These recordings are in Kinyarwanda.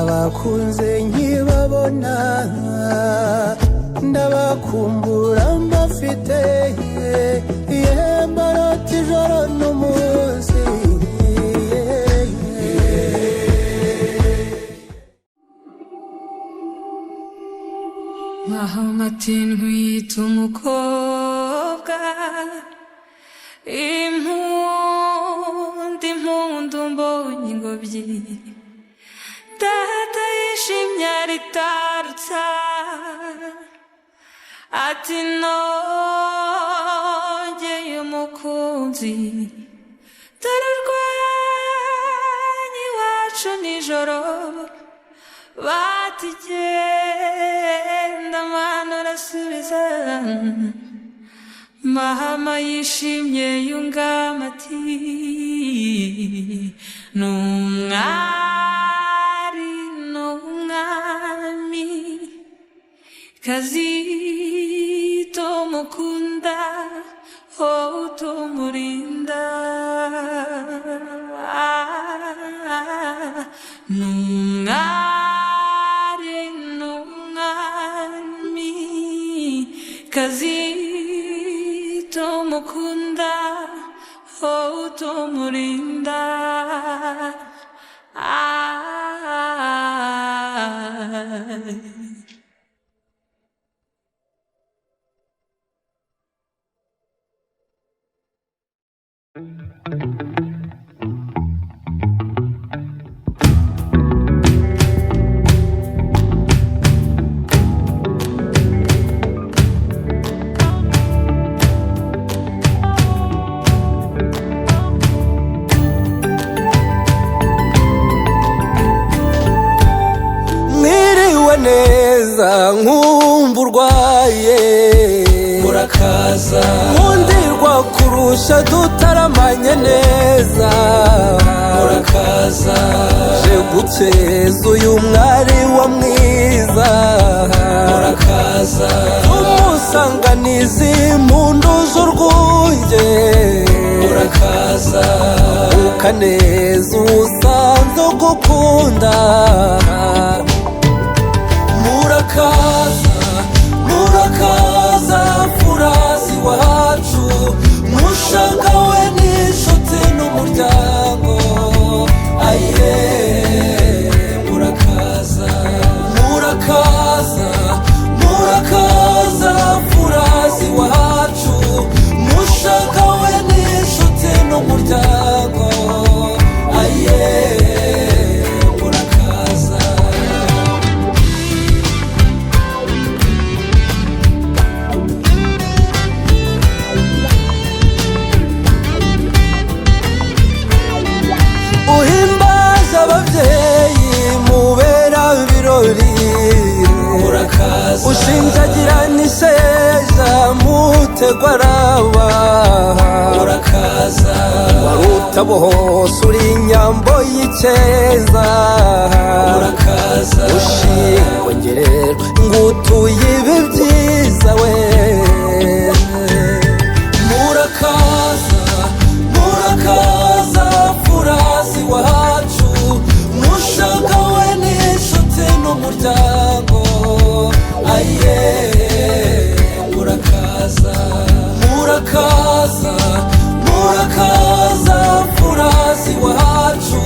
nabakunze nkibabona ndabakumbura mbafite mbarota ijoro n'umunsi Mahamatindwita umukobwa impundu mbonye ingobyi data yishimye aritarutsa ati nongeye umukunzi dore urwanya iwacu nijoro bati genda mana urasubiza Mahama yishimye yungama ati n'umwami kazito mukunda tumurinda n'umwami kazito mukunda tumurinda neza nkumva urwaye murakaza nkundirwa kurusha dutaramanye neza murakaza je gukeza uyu mwari wa mwiza murakaza umusanganizi impundu z'urwunge murakaza ukaneza usanze gukunda murakaza furazi wacu mushanga we n'inshuti n'umuryango aye murakaza furazi wacu mushanga we n'inshuti n'umuryango aye abavyeyi mubera birori ushinjagira nisheja mutegwaraba waruta bose uri nyambo y'iceza ushingwe ngererwa ngutuye ibi vyiza we murakaza furazi wacu mushaka we n'inshuti n'umuryango aye murakaza furazi wacu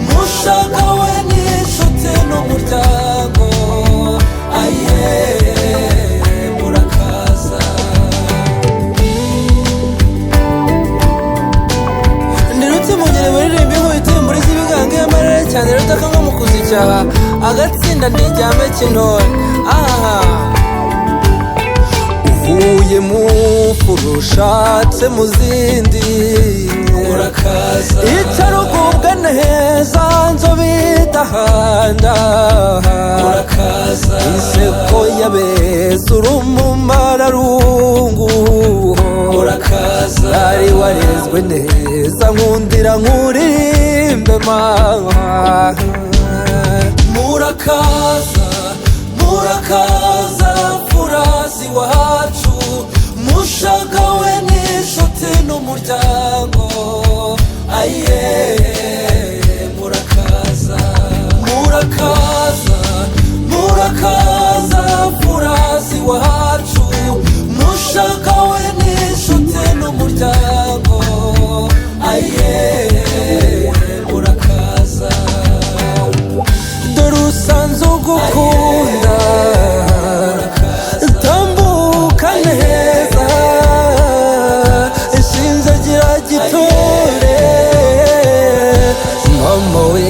mushaka we n'inshuti n'umuryango aye murakaza ndirutse mugere baririmba inkubitiye muri z'ibigango y'amarere cyane rutaka nko mu kuzicyaha agatsinda ntiryame cy'intore uvuye mu furu ushatse mu zindi itarugubwa neza nzobe idahanda iseko yabeza uri umumararungu ari warezwe neza nkundira nkuririmbe murakaza furazi wacu mushaka we n'inshuti n'umuryango aye murakaza iwacu nushaka we n'inshuti n'umuryango aye urakaza dore usanze ugukunda tambuka neza sinzagira gitore mama we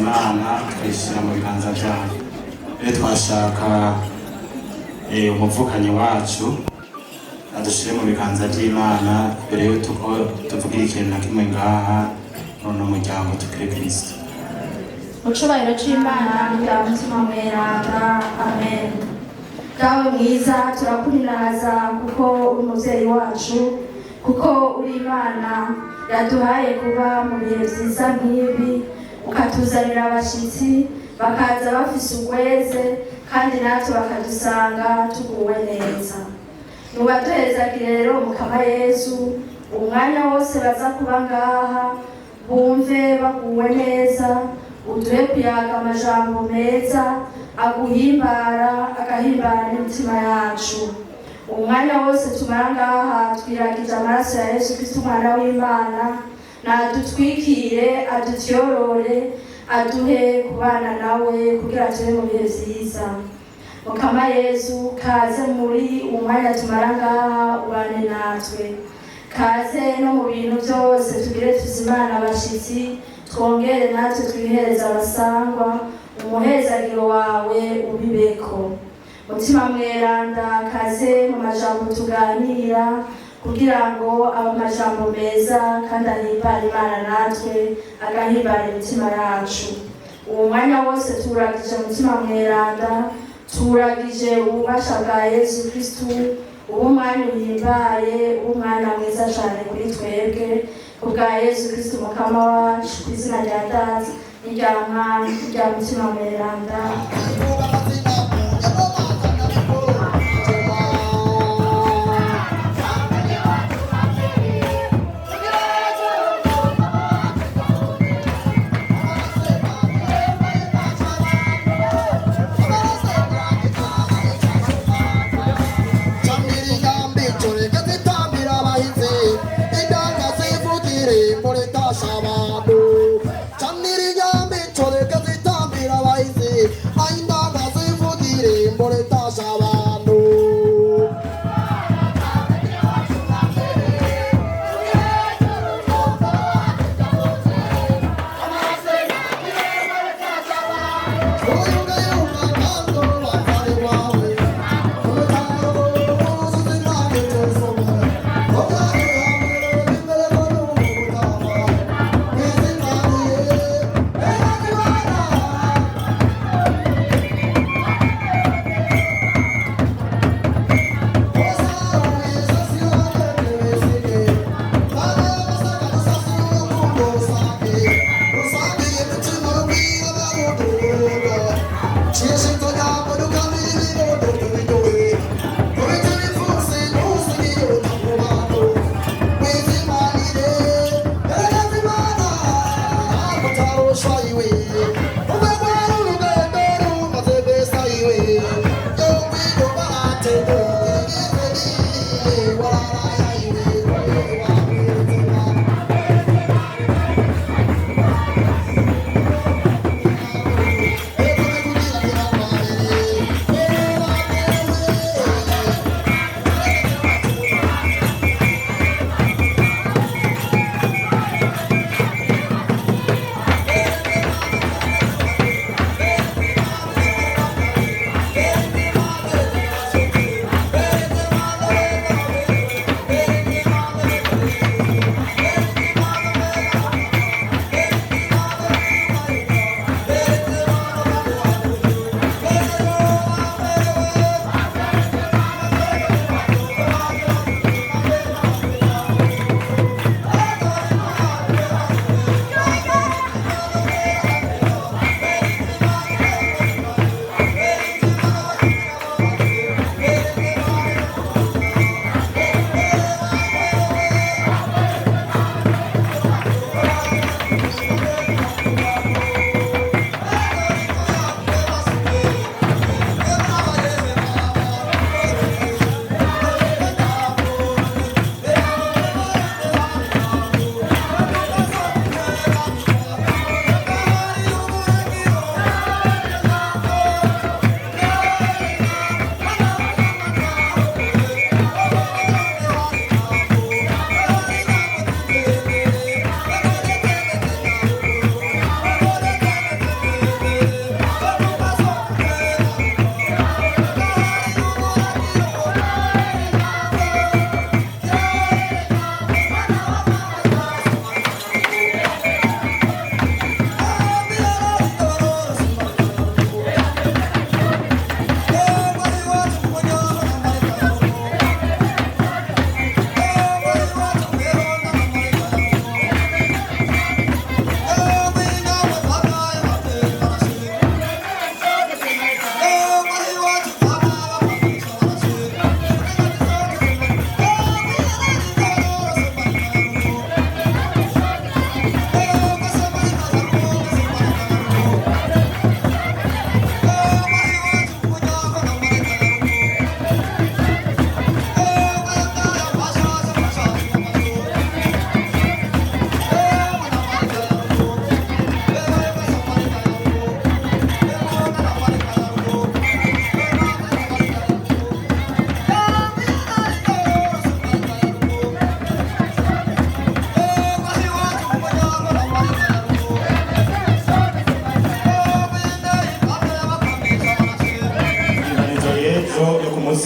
imana tukayishyira mu biganza byayo. Rero twashaka umuvukanyi wacu adushyire mu biganza by'Imana mbere y'uko tuvugira ikintu na kimwe ngaha none umuryango tukire Kristo. Mu cyubahiro cy'Imana bya mutima mweranda, amen. Dawe mwiza turakurinaza kuko uri umubyeyi wacu, kuko uri Imana yaduhaye kuba mu bihe byiza nk'ibi, ukatuzanira abashyitsi bakaza bafise ugweze kandi natwe bakadusanga tuguwe neza. Nubaduhezagire rero Mukama Yesu, umwanya wose baza kuba ngaha bumve baguwe neza, uduhe kuyaga amajambo meza aguhimbara agahimbara n'imitima yacu. Umwanya wose tumara ngaha twiragije amaraso ya Yesu Kristo umwana w'Imana, nadutwikire adutyorore aduhe kubana nawe kugira tube mu bihe byiza. Mukama Yesu kaze muri umwanya tumara ngaha ubane natwe, kaze no mu bintu byose tugire tuzimana abashyitsi, twongere natwe twihereza abasangwa, umuhezagiro wawe ubibeko. Mutima mweranda kaze mu majambo tuganira kugira ngo amajambo meza kandi ahimbara Imana natwe agahimbara imitima yacu. Uwo mwanya wose turagije mutima mweranda, turagije ububasha bwa Yesu Kristo, umwanya uhimbaye, umwana mwiza cyane kuri twebwe, kubwa Yesu Kristo Mukama wacu, ku izina rya Data n'irya Mwana n'irya mutima mweranda.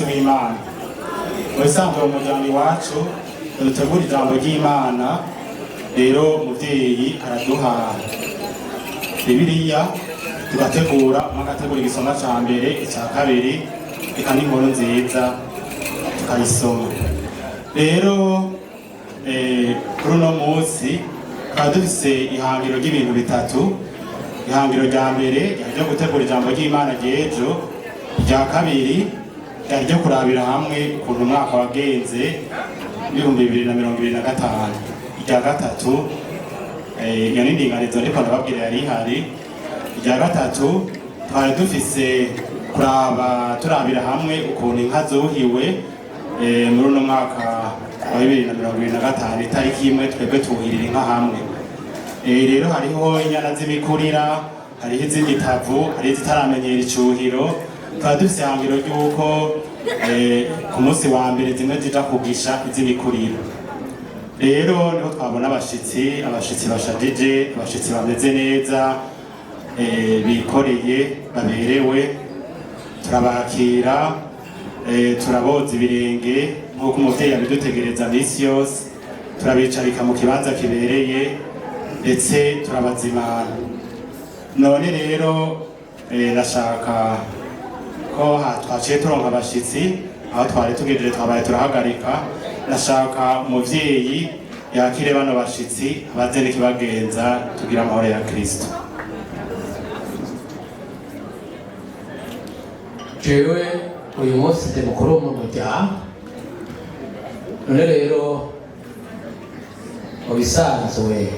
munsi w'Imana. Mu bisanzwe mu muryango iwacu dutegura ijambo ry'Imana, rero umuvyeyi araduha Bibiliya tugategura, agategura igisoma ca mbere, icya kabiri, eka n'inkuru nziza tukayisoma. Rero kuri uno munsi tukaba dufise ihangiro ry'ibintu bitatu. Ihangiro rya mbere ryo gutegura ijambo ry'Imana ry'ejo, irya kabiri ryo kurabira hamwe ukuntu umwaka wagenze 2025, irya gatatu iyo ni indinganizo ariko ndababwira yari ihari. Irya gatatu twari dufise turabira hamwe ukuntu inka zuhiwe muri uno mwaka wa 2025, itariki imwe twebwe tuhirira inka hamwe. Rero hariho inyana z'imikurira, hariho izindi tavu, hariho zitaramenyera icuhiro. Tukaba dufise ihangiro ry'uko ku munsi wa mbere zimwe zija kugisha iz'imikurira. Rero niho twabona abashitsi bashajije, abashitsi bameze neza, bikoreye, baberewe. Turabakira, turaboza ibirenge nk'uko umuvyeyi abidutegereza misi yose, turabicarika mu kibanza kibereye, ndetse turabazimana. None rero nashaka ko twaciye turonka abashitsi, aho twari tugejeje twabaye turahagarika. Nashaka umuvyeyi yakire bano bashitsi, abaze n'ikibagenza, tugira amahoro ya Kristo. Jewe uyu munsi ndi mukuru mu muryango, none rero mu bisanzwe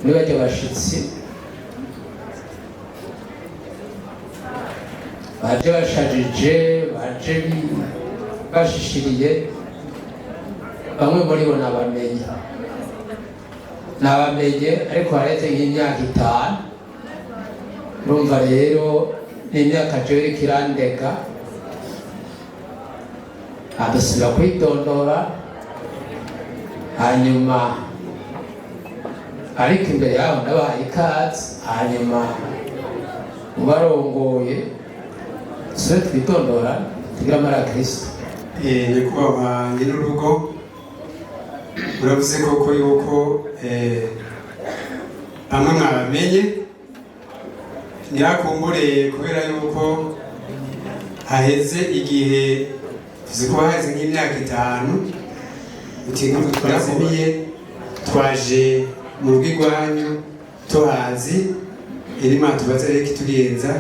nibajya abashitsi baje bashajije, baje bashishiriye, bamwe muri bo nabamenye ariko hareze nk'imyaka 5. Urumva rero n'imyaka jewe kirandega, adasubira kwitondora. Hanyuma ariko imbere yaho ndabahaye ikaze, hanyuma ubarongoye tuse twitondora tugira amara Kristo. Nyakubahwa nyir'urugo, uravuze koko yuko bamwe mwabamenye, nyakumbure kubera yuko haheze igihe, tuzi ko haheze nk'imyaka 5 utinkuvu twarakumiye, twaje mu rugo iwanyu tuhazi, irima tubaze reka itugenza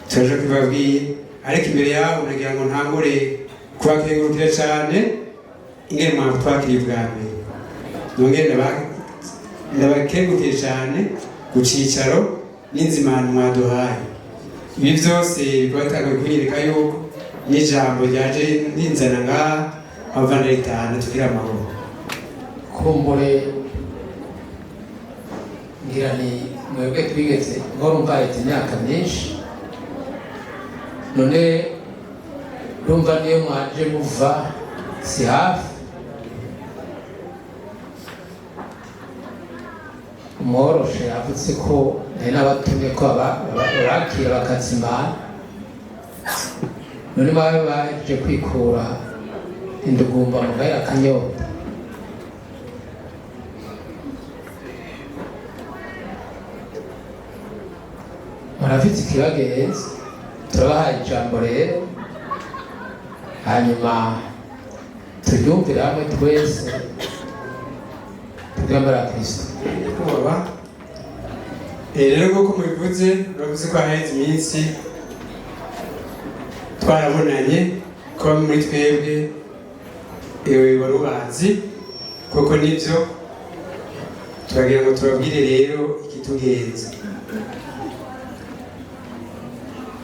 turaje kubabwiye. Ariko imbere yaho nagira ngo ntangure kubakengurukira cyane ingene mwatwakiriye ubwa mbere. Nongere ndabakengurukiye cyane ku cicaro n'inzimano mwaduhaye. Ibi byose bikwatangiye kunyereka yuko n'ijambo ryaje ninzana ngaha abavana ritanu tugira amahoro. Kumbure ngira ni mwebwe twigeze ngoro mbaye imyaka myinshi, none rumva niyo mwaje muva si hafi. Umworoshe yavuze ko nari nabatumye ko barakira bakazimana, none baje kwikura indugumba mu gahera kanyota. Murafite ikibagenza, turabahaye ijambo rero, hanyuma turyumvire hamwe twese tugamara Kristo. Kuba rero nk'uko mubivuze, uravuze ko haheze iminsi twarabonanye, ko muri twebwe wari ubazi koko nibyo. Turagira ngo tubabwire rero ikitugenza.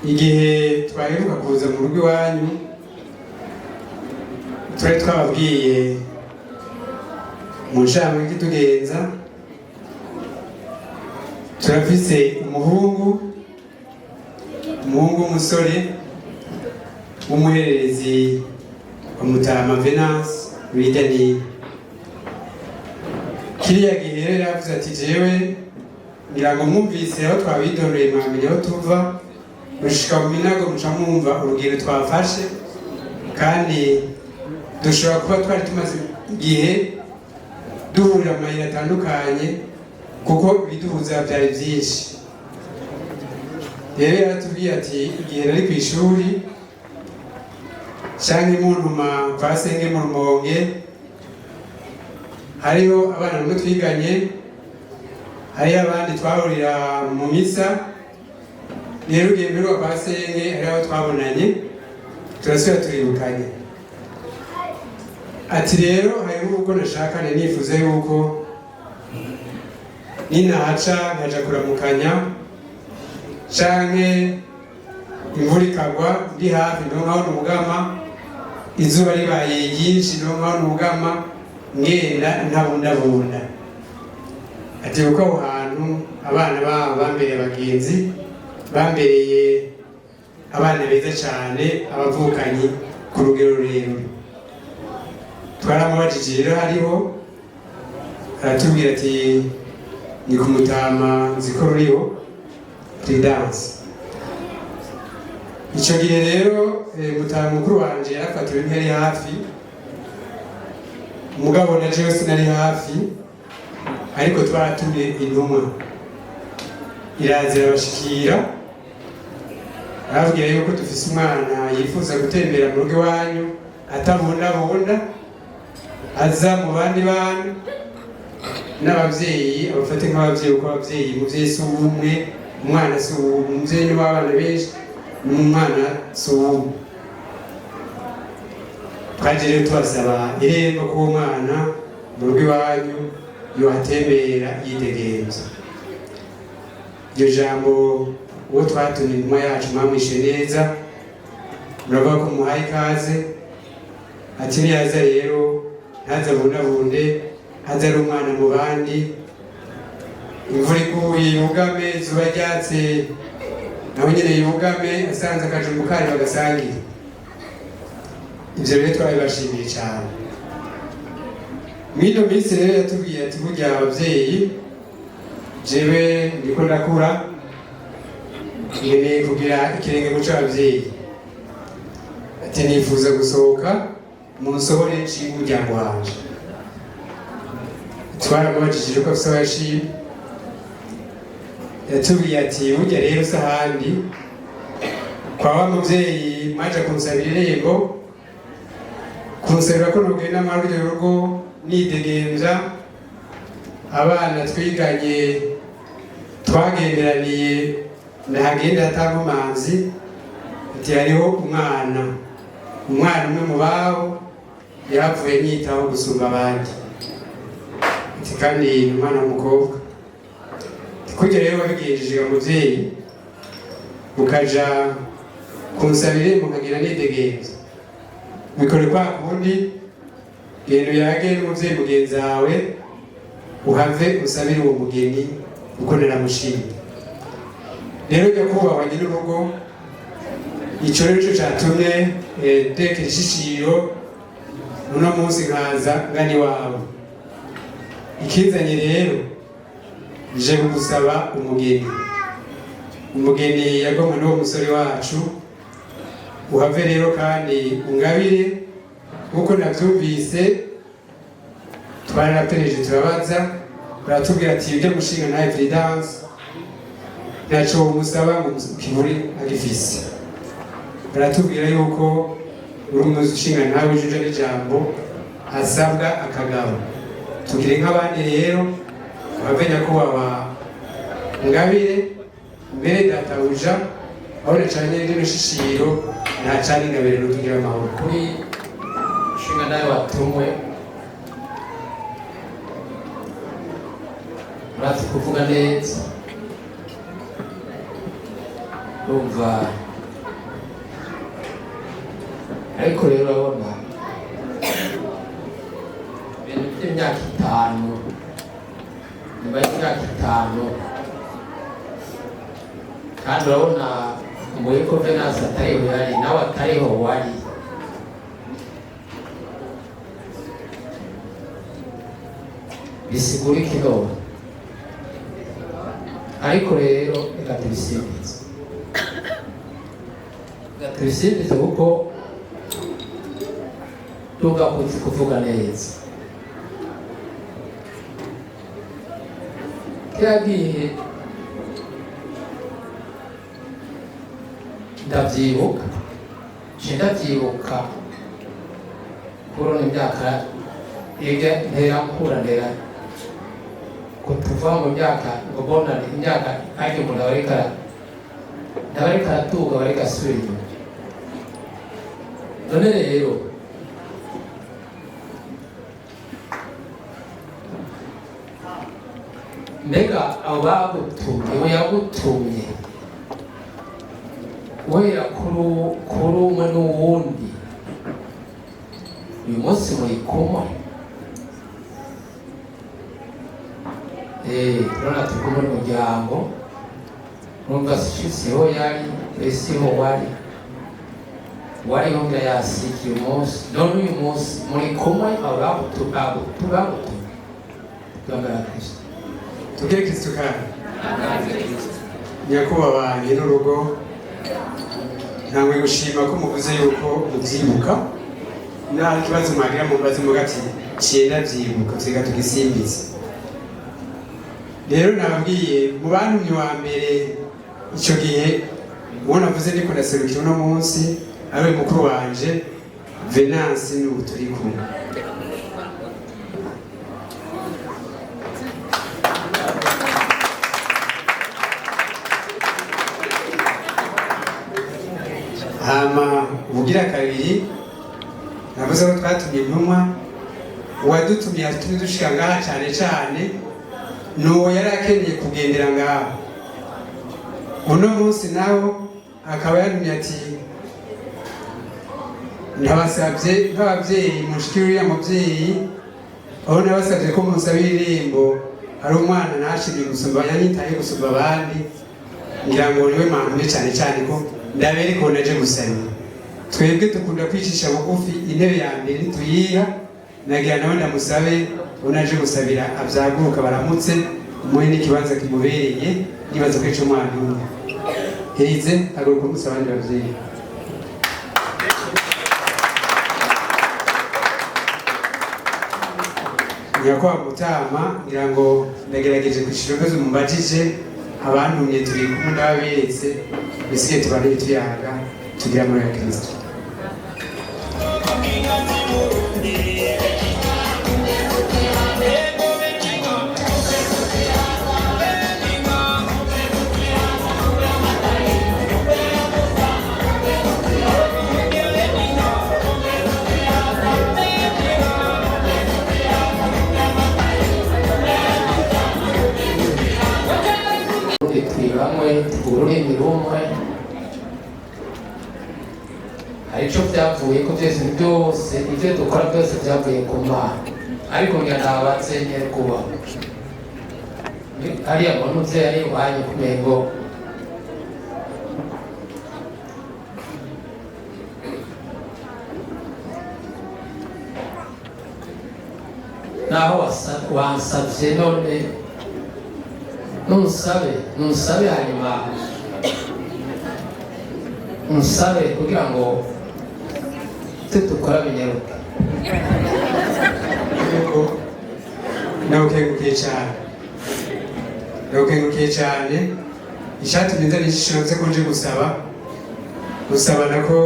Igihe twaheruka kuza mu rugo iwanyu, twari twababwiye mu nshamake ikitugenza. Turafise umuhungu w'umusore w'umuhererezi wa Mutama Venance bita ni kiriya gihe rero yavuze ati jewe ngira ngo mwumvise aho twabidondoreye mwamenye aho tuva, mushika mu minago muca mwumva urugendo twafashe kandi dushobora kuba twari tumaze igihe duhurira mu mayira atandukanye kuko ibiduhuza byari byinshi. Rero yaratubwiye ati igihe nari ku ishuri cyangwa muntuma kwa senge mu Rumonge, hariho abana bamwe twiganye, hariho abandi twahurira mu misa. Rero ugiye mbere kwa senge hariho abo twabonanye turasubira turibukanye. Ati rero hariho ubwo nashaka nifuza yuko ninahaca nkaja kuramukanya canke imvura ikagwa ndi hafi ndonkaho n'umugama, izuba ribaye ryinshi ndonkaho n'umugama ngenda ntabundabunda. Ati kuko aho hantu abana babo bambereye abagenzi, bambereye abana beza cyane, abavukanyi ku rugero rurerure. Twaramubajije rero hariho, aratubwira ati ni ku Mutama nziko ruriho Prudence. Icyo gihe rero Mutama mukuru wanje yarafatiwe ntiyari hafi, umugabo na jewe sinari hafi, ariko twaratumye intumwa irazira bashikira, arababwira yuko dufise umwana yifuza gutembera mu rugo iwanyu atabundabunda, aza mu bandi bantu n'ababyeyi abafate nk'ababyeyi, kuko ababyeyi umubyeyi si umwe, umwana si umubyeyi ni w'abana benshi, n'umwana si umwe. Twaje rero tubasaba irembo ko uwo mwana mu rugo iwanyu yohatembera yidegenza. Iryo jambo uwo twatumye intumwa yacu mwamwishe neza, muravuga ko muhaye ikaze. Ati niyaza rero ntaza bundabunde, aza ari umwana mu bandi, imvura iguye yugame, izuba ryatse nawe nyine yugame, asanze akajumbu kari bagasangira. Ibyo rero twabibashimiye cyane. Mwino minsi rero yatubwiye ati burya ababyeyi, jewe ndiko ndakura nkeneye kugira ikirenge mu cy'ababyeyi. Ati nifuza gusohoka mu nsohore y'umuryango wanje. Twaramubajije ko afite abashimye, yatubwiye ati burya rero se ahandi kwa wa mubyeyi mwaje kumusabira irembo, kumusabira ko nugenda muri urwo rugo nidegenza, abana twiganye twagenderaniye ntagenda hatankomanzi. Ati hariho umwana umwe mu babo yapfuye nyitaho gusumba abandi. Ati kandi umwana w'umukobwa. Kugira rero wabigenjeje umubyeyi ukaja kumusabire mukagira nidegenza, bikore kwa kundi genda uyage n'umubyeyi mugenzi wawe uhave usabire uwo mugeni uko naramushimye. Rero jya kubahwa nyir'urugo, icyo rero cyo cyatumye tekera ishishiro uno munsi nkaza ngani wawe. Ikizanye rero je kugusaba umugeni yagomwe n'uwo musore wacu, uhave rero kandi ungabire kuko nabyumvise. Twarapereje turabaza, baratubwira ati ibyo mushinga nawe Prudence ntacyo umusaba ngo kiburi agifise. Baratubwira yuko uri umushinga nawe ujuje n'ijambo asabwa akagabo. Tugire nk'abandi rero bamenya ko baba ngabire mbere databuja aho nacanye rino shishiro ntacane ingabire n'utugira amahoro. Kuri shinga nawe watumwe urazi kuvuga neza, urumva. Ariko rero urabona ibintu by'imyaka 5, nyuma y'imyaka 5, kandi urabona muri Covenance atariho yari, nawe atariho wari. Bisigura ikigo. Ariko rero reka tubisimbize kuko ndumva kuvuga neza. Yagiye ndabyibuka kurona imyaka ijya ntera nkurandera kutuva mu myaka ngo mbona imyaka ajya umuntu abareka aratuga abareka asubira inyuma. None rero mbega abo bagutumye we yagutumye wera kuri umwe n'uwundi uyu munsi muri kumwe. Urabona turi kumwe n'umuryango, numva siho yari siho wariho ngira yasigiye umunsi, none uyu munsi muri kumwe abo bagutumye bwambara Kristo. Tugire Kristo kandi nyakubahwa nyir'urugo, ntabwo gushima ko muvuze yuko mubyibuka, nta kibazo mwagira mumbaze mugati cyenda byibuka tuziga tugisimbize. Rero nababwiye mu bantumye wa mbere icyo gihe uwo navuze ndiko ndaserukira uno munsi ari mukuru wanje Venance n'ubu turi kumwe. Hama ubugira kabiri navuze ko twatumye intumwa, uwadutumye yatumye dushika ngaha cyane n'uwo yari akeneye kugendera ngaho. Uno munsi nawo akaba yantumye ati nabasabye nk'ababyeyi mushiki uriya mubyeyi, aho nabasabye ko munsabira irembo hari umwana nashimye gusumba yanyitaye gusumba abandi, ngira ngo niwe mpamvu cyane ko ndabere ko naje gusaba. Twebwe dukunda kwicisha bugufi, intebe ya mbere tuyiha, nagira nawe ndamusabe unaje gusabira abyaguruka baramutse umuhe n'ikibanza kimubereye, nibaza ko ico mwana umwe herize aguruka musaba abandi bavyeyi. Nyakwa Mutama, ngira ngo ndagerageje kwishura ibibazo mumbajije, abantumye turi kumwe ndababeretse, bisigaye tubane tuyaga tugira muri ya Kristo. Ururimi rumwe arico byavuye ko byose ibyo dukora byose byavuye ku Mana, ariko ngira nabatse nyere kuba hariya muntu uze ari iwanyu kumengo naho wansabye none nunsabe hanyuma nsabe kugira ngo dukora binyaruka. Ndagukengukiye cyane ishatumye nzana igishoro nze ko nje gusaba nako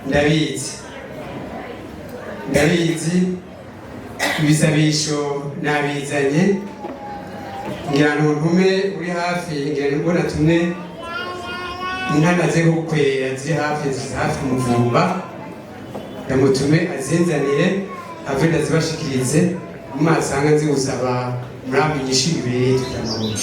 ndabizi ibisabisho nabizanye, ngira ngo ntume uri hafi, ngira ngo natumwe inkana ze gukwera ziri hafi umuvumba, ndamutume azinzanire ave ndazibashikirize umasanga nzi gusaba muramenyesha ibirere tutamabona.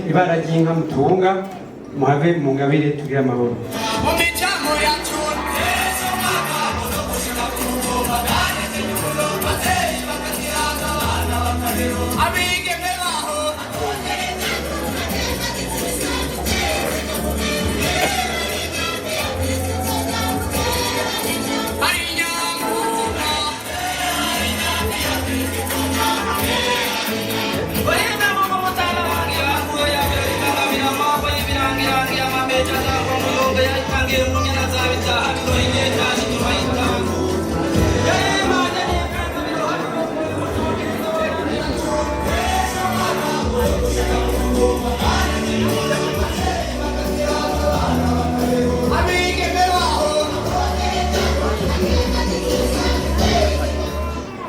ibara ry'inka mutunga muhave mu ngabire tugira amahoro.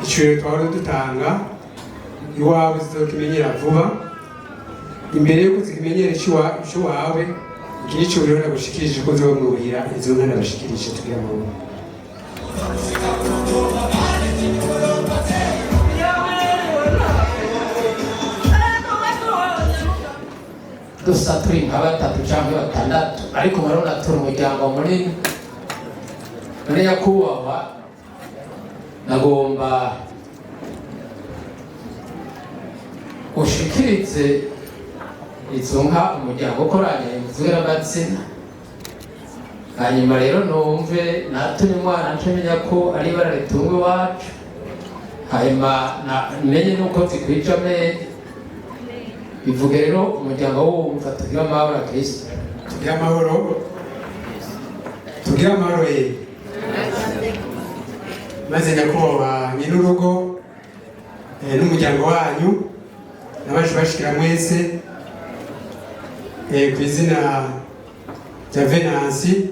Icyo twari dutanga iwawe zizokimenyera vuba imbere yuko zikimenyera icyo wawe ikiri cyo rero nagushikirije ko zo mwuhira izo nkana bashikirije tugira mu dusa turi nka batatu cyangwa batandatu ariko murabona turi umuryango munini none nyakubahwa nagomba ushikirize izo nka umuryango ukoranye muzwira batsina hanyuma rero numve natumye umwana ncamenya ko ari ibara ritunga iwacu hanyuma menye nuko zikwija amenyo bivuge rero umuryango wumva tugira amahoro ya Kristo tugira amahoro ye maze nyakubahwa nyir'urugo n'umuryango wanyu n'abaje bashikira mwese ku izina rya Venansi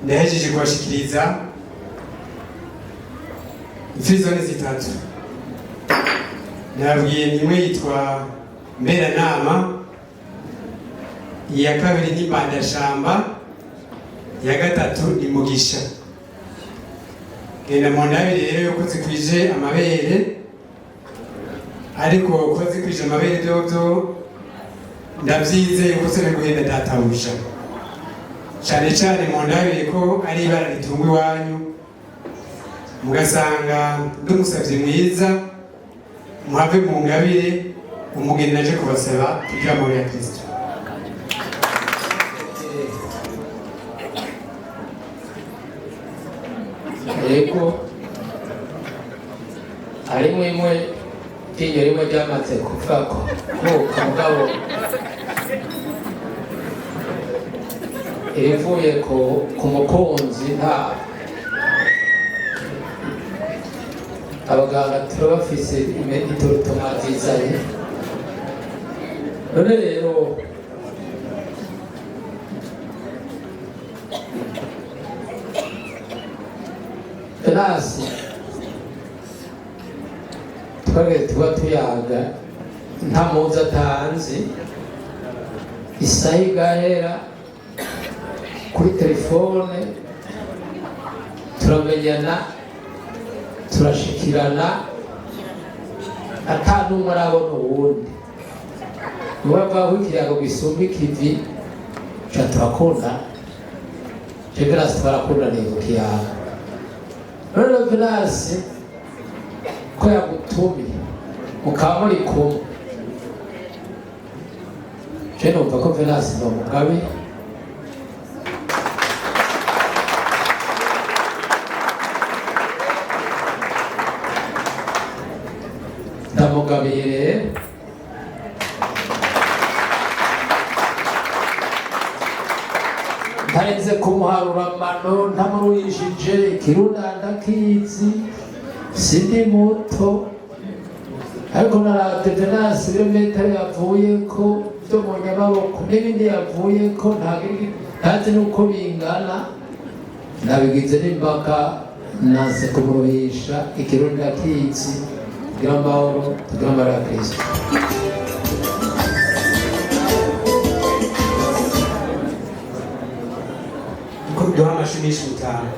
ndahejeje kubashikiriza imfirizone zitatu. Nabwiye nimwe yitwa Mberanama, iya kabiri ni Mbandashamba, iya gatatu ni Mugisha. Genda mu ndabire rero yuko zikwije amabere, ariko ko zikwije amabere byo ndabyize yuko se guhenda databuja. Cyane cyane mu ndabire ko ari ibara ritunga iwanyu, mugasanga ndumusavye mwiza muhave mu ngabire umugeni naje kubasaba kugira amahoro ya Kristo. Yego harimo imwe tinyo rimwe ryamaze kuvuga ko mugabo irivuye ku mukunzi nta abaganga turabafise itotomatizaye. None rero Penasi twage tuba tuyaga nta muza atanzi isaha igahera kuri telefone turamenyana turashikirana ata n'umwe arabona uwundi nubavaho ikirago gisumba ikivi ca turakunda Venasi twarakunda nego kiyaga. None Venasi ko yagutumiye mukaba muri kumwe je numva ko Venasi ni umugabe ndamugabiye rero ntarenze kumuharuramano ntamuruyishije ikirunanda kizi sindi muto ariko naravye Venasi ibirometero yavuyeko vyo mu nyamaboko n'ibindi yavuyeko ntazi nuko bingana nabigize n'impaka nase kumuruhisha ikirunanda kizi tugira amahoro tugira amahoro ya Kristo. duha amashimisho mutanu.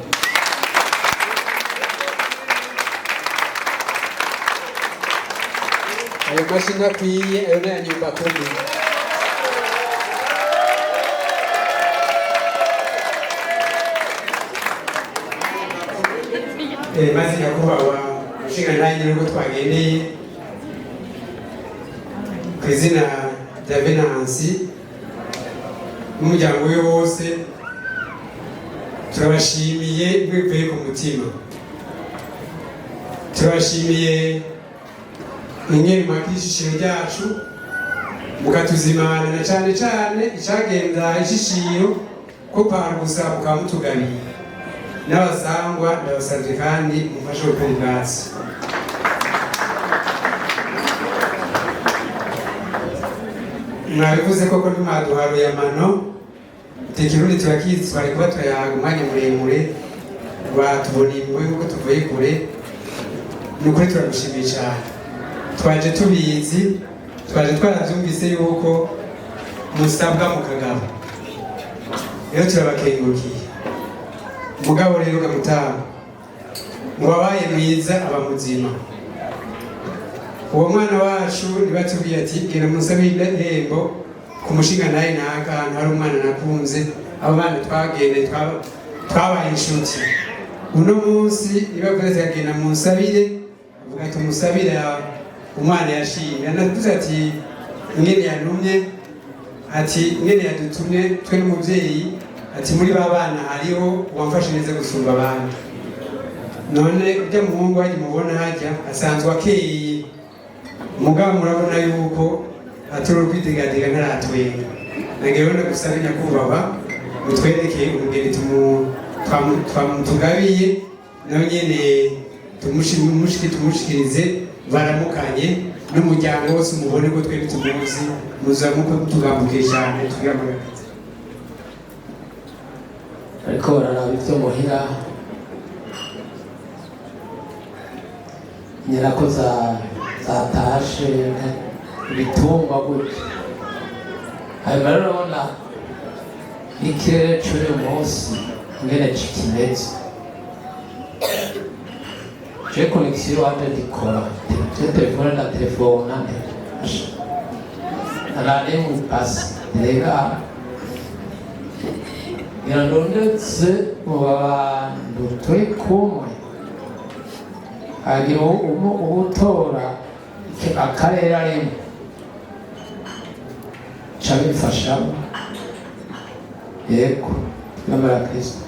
Ayo mashini akwiye ayo ni nyumba kumi. Maze nyakubahwa mushinga nanjye nubwo twagendeye ku izina rya Venansi n'umuryango we wose turabashimiye bivuye ku mutima. Turabashimiye ingene mwakishishiro ryacu mukatuzimana na cyane cyane icagenda ishishiro ko parusa mukamutugabiye n'abasangwa ndabasavye kandi mufashe gukora ubwatsi. Mwabivuze koko ntimaduharuye amano Ikirundi turakizi twari kuba turayahaga umwanya muremure batubona imwe nk'uko tuvuye kure. Ni ukuri turagushimiye cyane. Twaje tubizi, twaje twarabyumvise yuko musabwa mukagabo. Rero turabakengurukiye. Mugabo rero gamutanga mubabaye mwiza aba muzima. Uwo mwana wacu nibatubwiye ati genda musabire ihembo kumushinga naye n'akantu hari umwana nakunze abo bana twagende twabaye inshuti. Uno munsi nibavuze ati genda musabire avuga ati musabire umwana yashimye navuze ati ingene yantumye ati ingene yadutumye twe n'umuvyeyi ati muri ba bana hariho uwamfashe neza gusumba abandi. None ujya muhungu haje mubona hajya asanzwe akeye mugabo murabona yuko atoro kwitegadiga ntaratwenga. Nagero ndagusaba nyakubahwa mutwereke umugeni twamutugabiye nawe nyene tumushikirize baramukanye n'umuryango wose umubone ko twebwe tumuzi muzamuko tugambuke cyane tugambuke. Ariko bararaba ivyo muhira nyirako zatashe ibitungwa gutya. Hanyuma rero urabona n'ikirere c'uyu munsi ingene kimeze. Je connexion wanje ndikora telefone na telefone nane mu pasi rega yarondetse mu bantu turi kumwe hagira ubutora akarere arimo cabifashamo yego n'amara Kristo.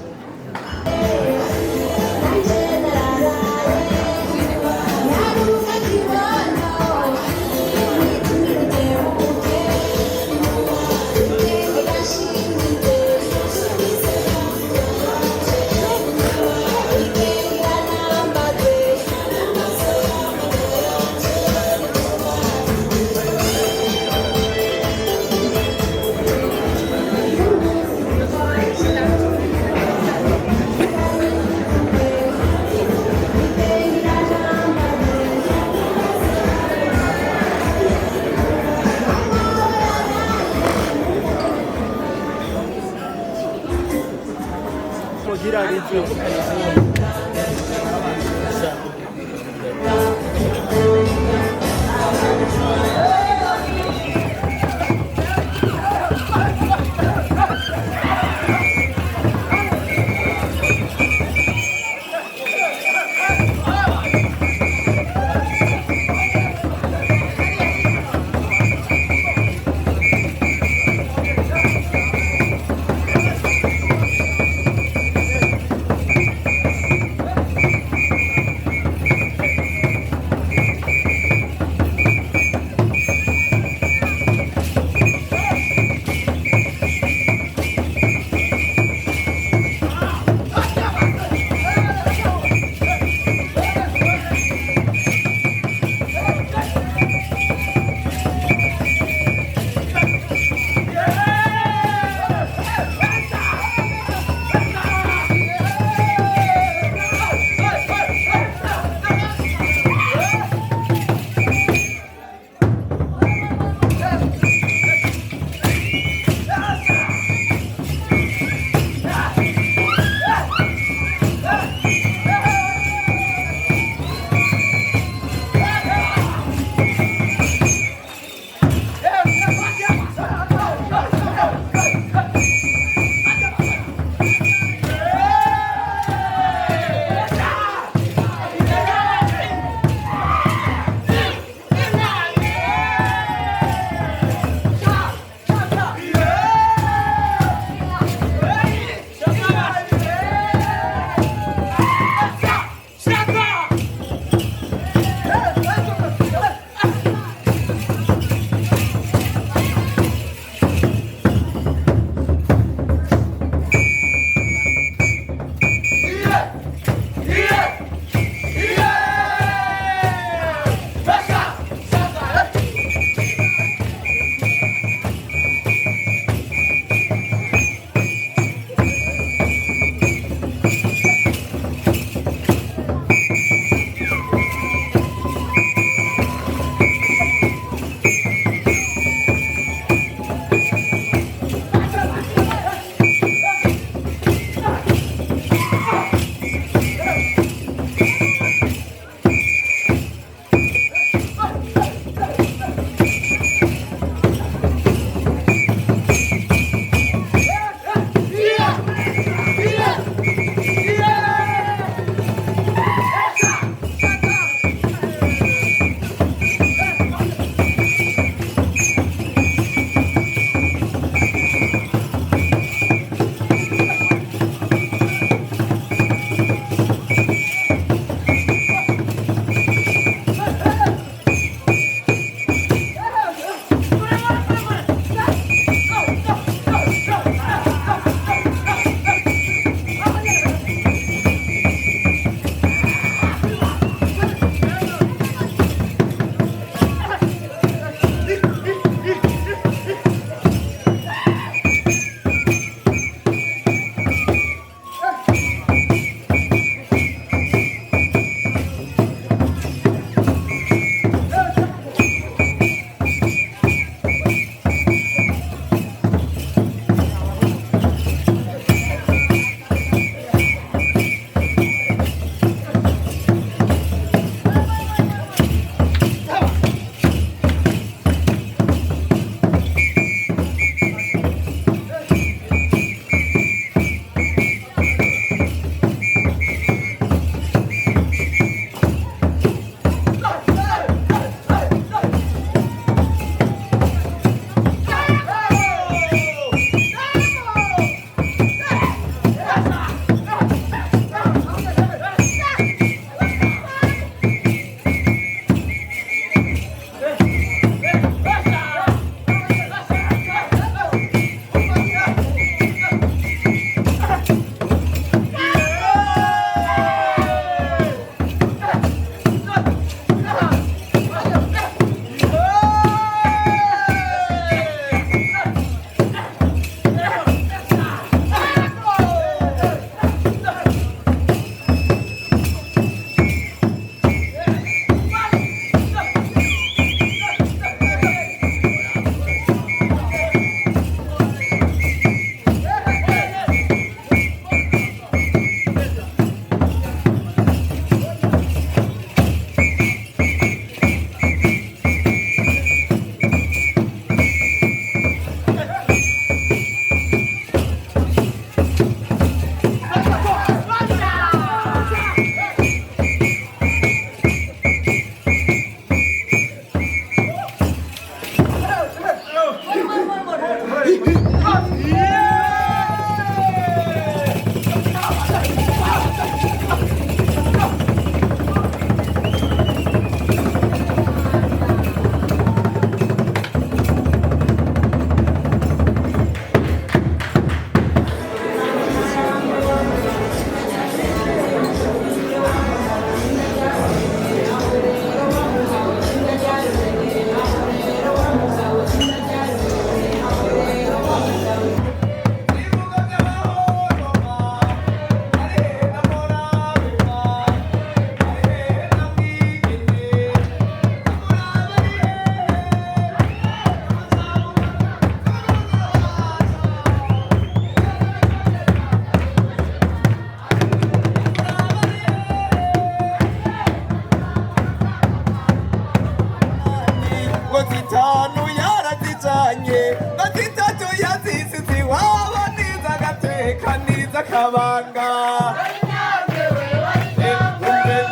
ntekaniriza akabanga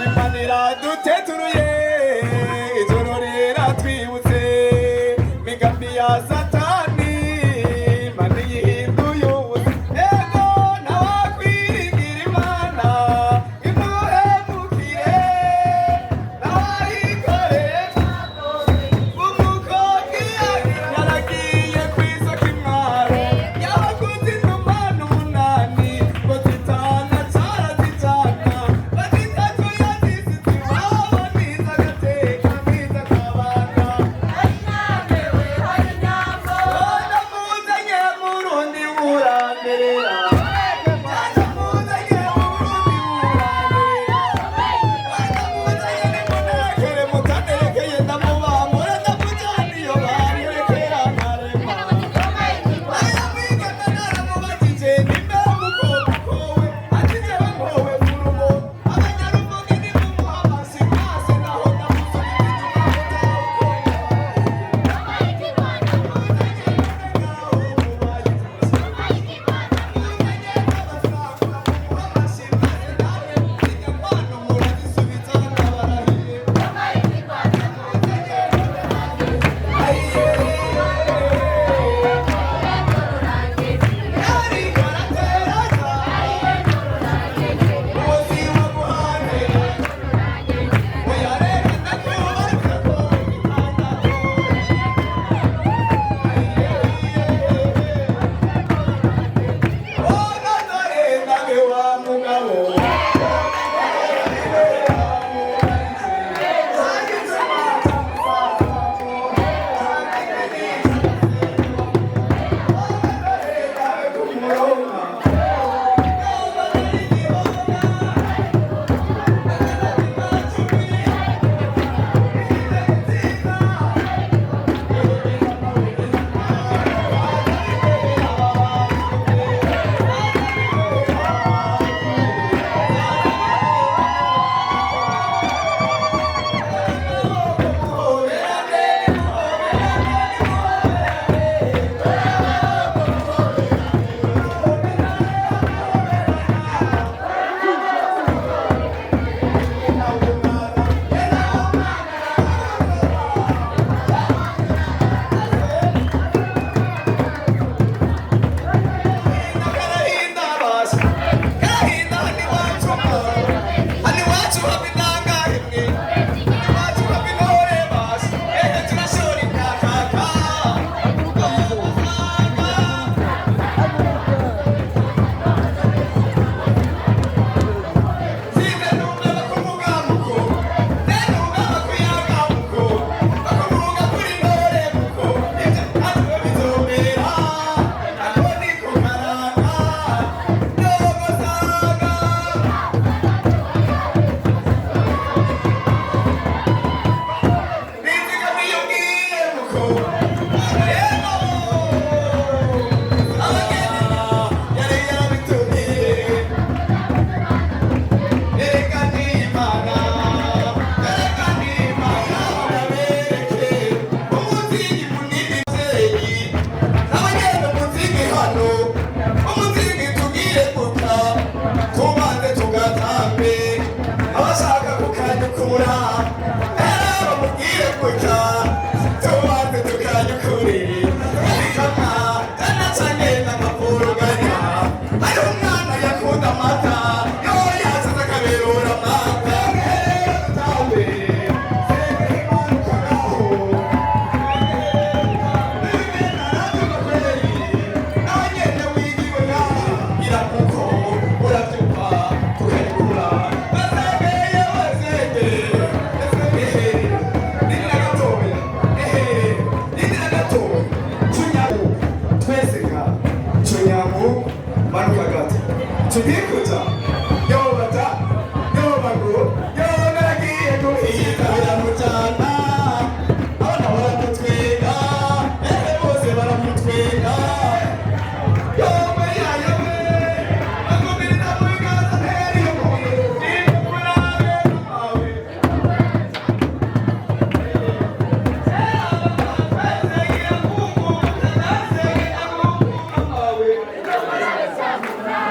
imanira duteturuye ijoro rera twibutse migambi ya satani mani yihinduye ubusa ego ntawakwiringira imana imuhemukire nawayikoreye umukozi yaragiye kw'isoko imwaro yabaguze inuma n'umunani ngo zitana carazijana bazitatu yazisize iwabo niza agateka mwiza akabanga muzanye murundi muranderera muzanye murundi muranderera muzanye mutanderekeye ndamubamura ndamujyana iyo banyerekera nkarema aya mwigana naramubajije nimba mukowe ati jewe nkowe mu rugo abanyarumogi nimumuha amasi mwase naho ndamusubiza tubikuza yobata yobago yonagiye guhiga biramujyana abana baramutwega bose baramutwega yowe yayowe agumiriza mu biganza nteri y'umuntu nimukurabe awe Thank you.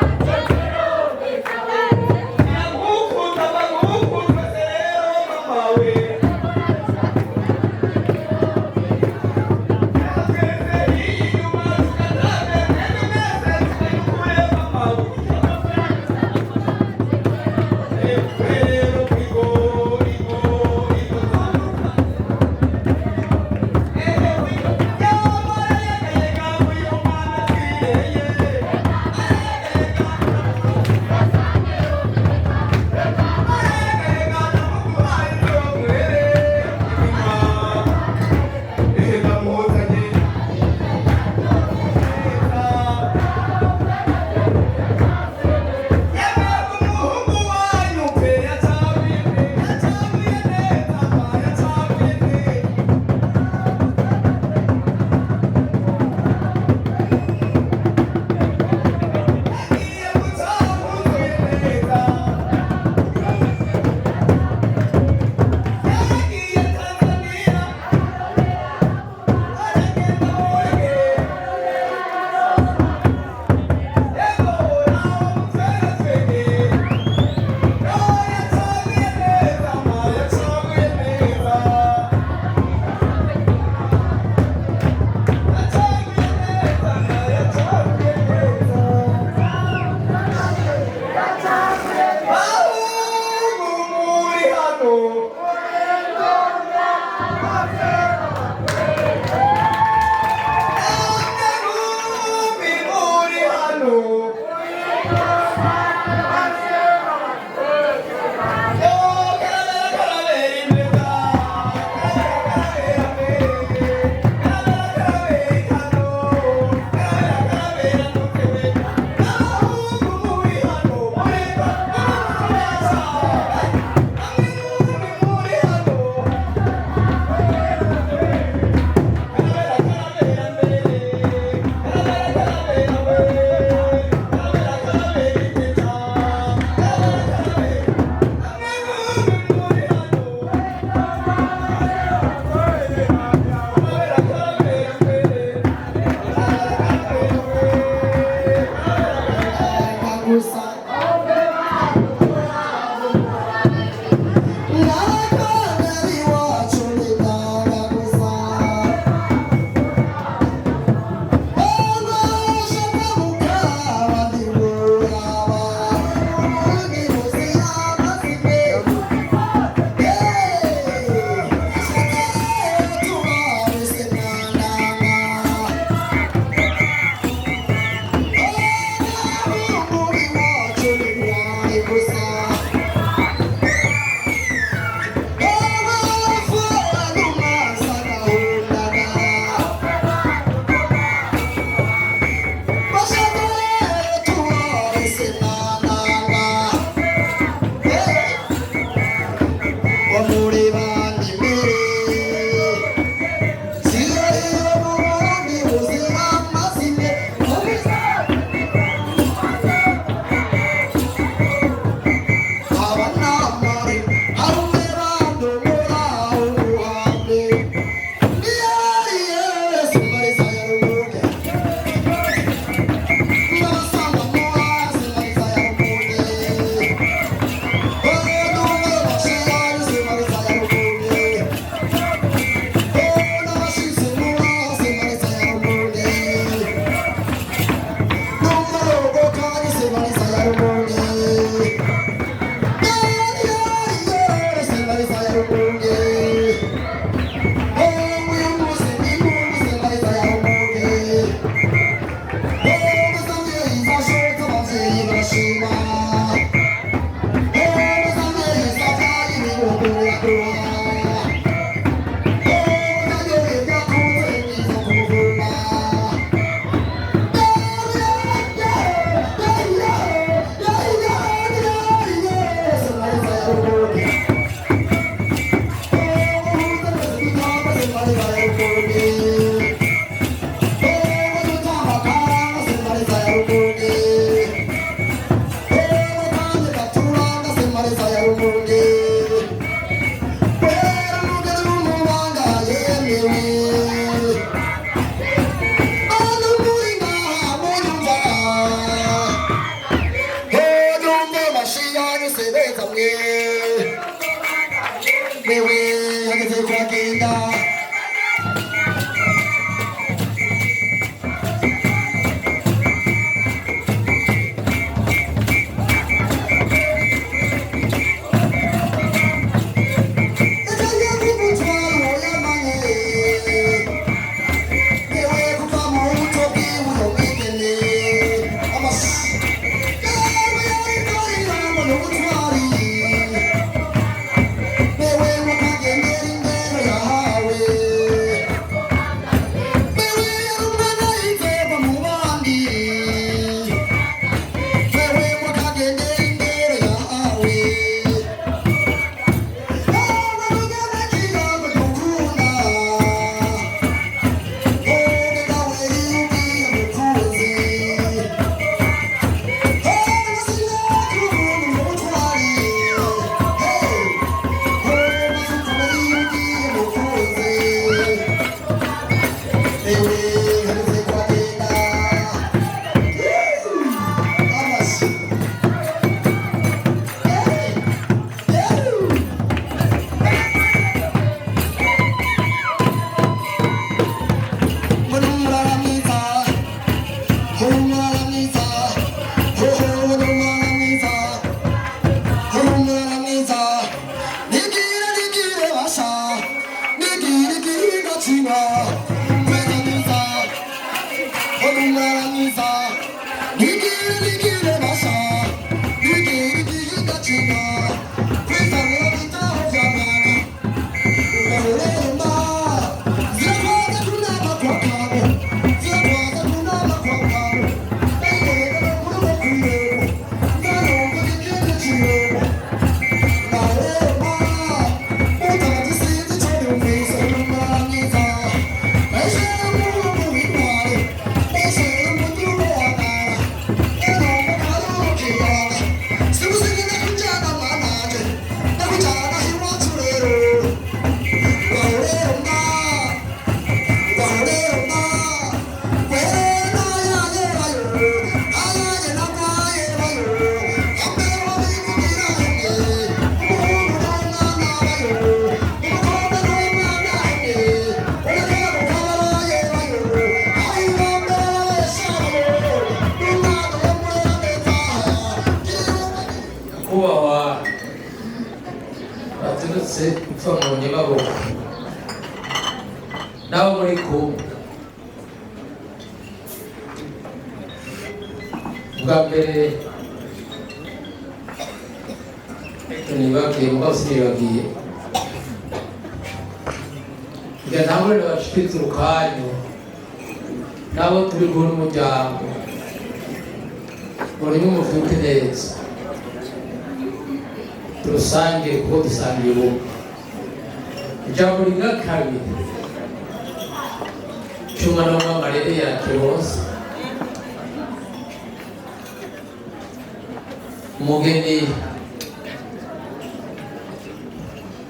umugeni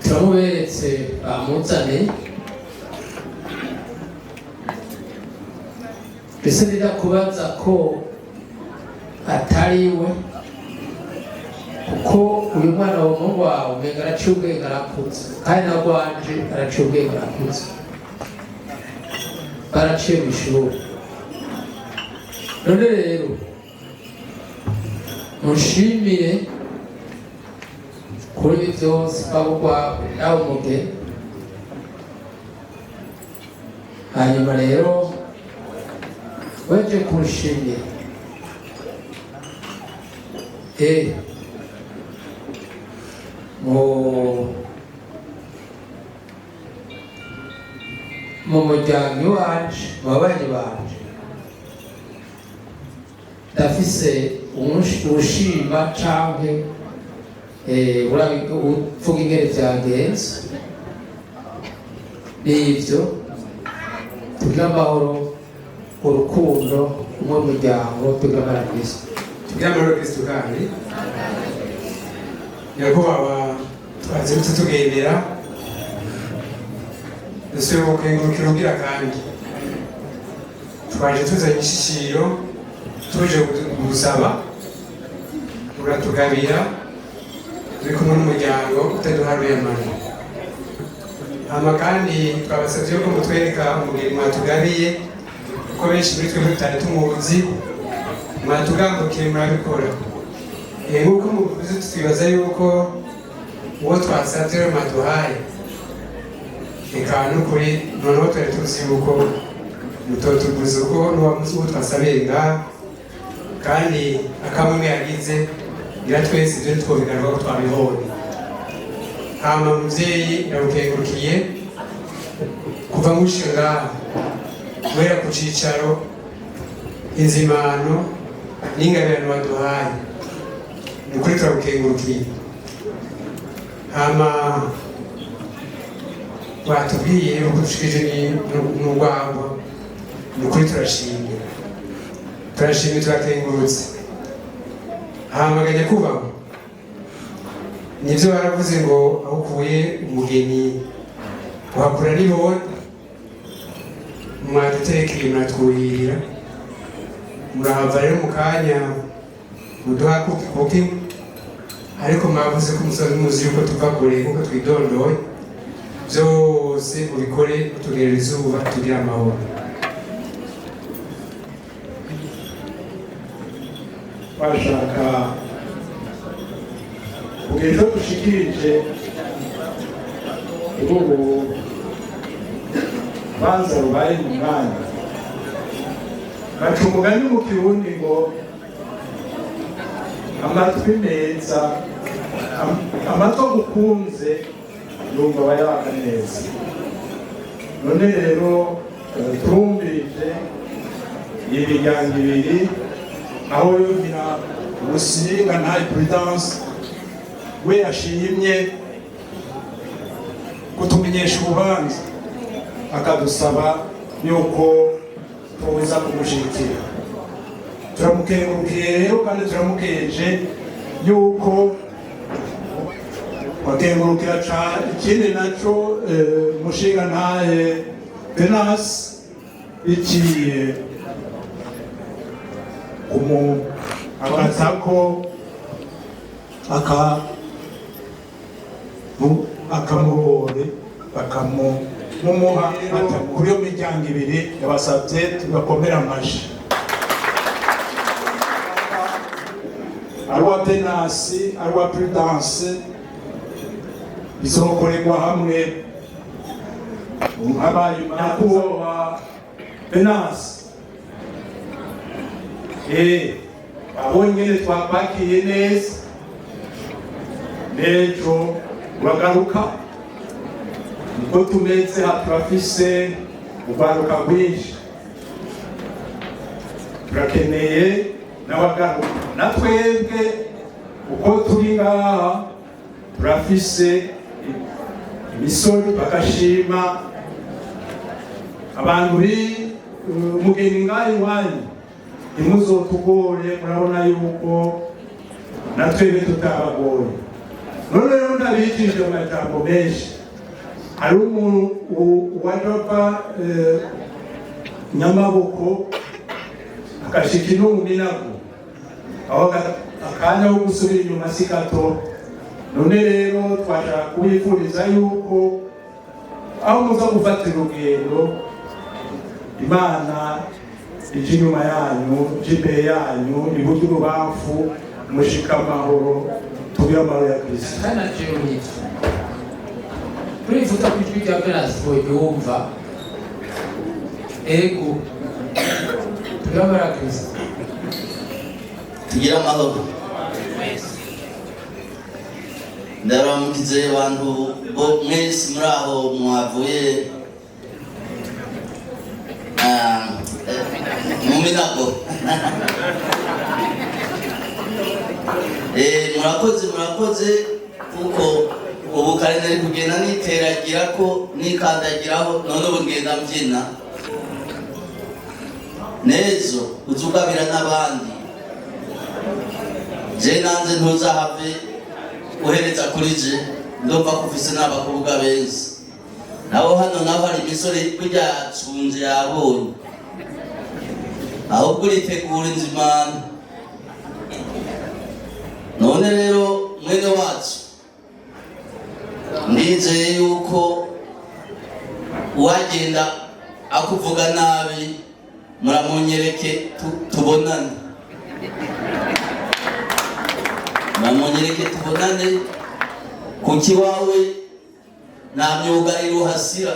turamuberetse bamuzane mbese ndakubaza ko atari we kuko uyu mwana w'umuhungu wawe umenga araciye ubwenge arakutse kandi na rwanje araciye ubwenge arakutse baraciye mu ishuri none rero mushimire kuri ibi byose kwabo kwawe nawe umugeni hanyuma rero weje kurushimira mu muryango iwacu mu babanyi banje ndafise ushima canke uvuga ingene vyagenze n'ivyo tugira amahoro urukundo umwe muryango tugira amahoro Kristo tugira amahoro Kristo kandi nyakubahwa twazindutse tugendera dusubiye gukengurukira ubwira kandi twaje tuzanye ishishiro tuje gusaba uratugabira turi kumwe n'umuryango utaduharuye amano hama kandi twabasabye ko mutwereka umugeni mwatugabiye kuko benshi muri twe tutari tumuzi mwatugambukiye murabikora nk'uko muvuze twibaza yuko uwo twasabye rero mwaduhaye reka n'ukuri noneho twari tuzi yuko mutotuguza uko n'uwamuzi uwo twasabiye ngaha kandi akamwe yagize ngira twese ibyo twobigarwa ko twabibonye hama muvyeyi ndagukengurukiye kuva mushinga guhera ku cicaro inzimano n'ingabirano waduhaye ni ukuri turagukengurukiye hama watubwiye uko dushikije n'urwangwa ni ukuri turashimye turakengurutse hamaganya kubaho nivyo baravuze ngo aho ukuye umugeni uhakura n'ibona mwadutekeye muratwuhirira murahava rero mu kanya muduha kuki ariko mwavuze ko umusozi muzi yuko tuva kure kuko twidondoye byose mubikore mutugerera izuba tugira amahoro bashaka ubwo dushikirije ubu banza rubaye mu mwanya baca umugani mu kirundi ngo amatwi meza amatwi agukunze yumva aba yaga neza. None rero turumvirije imiryango ibiri aho yumvira ubusinga nta prudence we yashimye kutumenyesha ububanza akadusaba yuko tuza kumushikira. Turamukengurukiye rero kandi turamukeje yuko wakengurukira cyane. Ikindi naco umushinga ntahe Venance biciye agatako akamubore bakamumuha kuri iyo miryango ibiri yabasabye tugakomera amashi. Arwa Venance arwa Prudence bizokorerwa hamwe abaye nyakubahwa Venance abo nyene twapakiye neza n'ejo uragaruka niko tumeze. Turafise urwaruka rwinshi turakeneye n'abagaruka. Na twebwe uko turi ngaha turafise imisoro bagashima abantu mugeni ngaha iwanyu ntimuzotugore, murabona yuko na twebwe tutabagoye. None rero ndabikije mu majambo menshi. Hari umuntu wajava Nyamaboko akashika ino mu Minago aho akanya wo gusubira inyuma si gato. None rero twashaka kubifuriza yuko aho muza gufatira urugendo Imana ije inyuma yanyu, ije imbere yanyu, iburyo urubamfu, mushika amahoro, tugire amahoro ya Kristo. Kana Jeremy turifuza ko ijwi rya Venance yumva ego tugire amahoro ya Kristo. Tugire amahoro. Ndaramukize abantu bo mwese muri aho mwavuye mu Minago. Murakoze kuko ubu kare nari kugenda niteragira ko nikandagiraho, none ubu ngenda mbyina nezo uzugabira n'abandi. Je nanze ntuzahave uhereza kuri je ndumva ko ufise n'abakobwa beza. Naho hano naho hari imisore kurya tsunze yabonye ahubwo uritegura inzimana. None rero mwene wacu ndizeye yuko uwagenda akuvuga nabi muramunyereke tubonane, kuki wawe nta myugariro uhasira.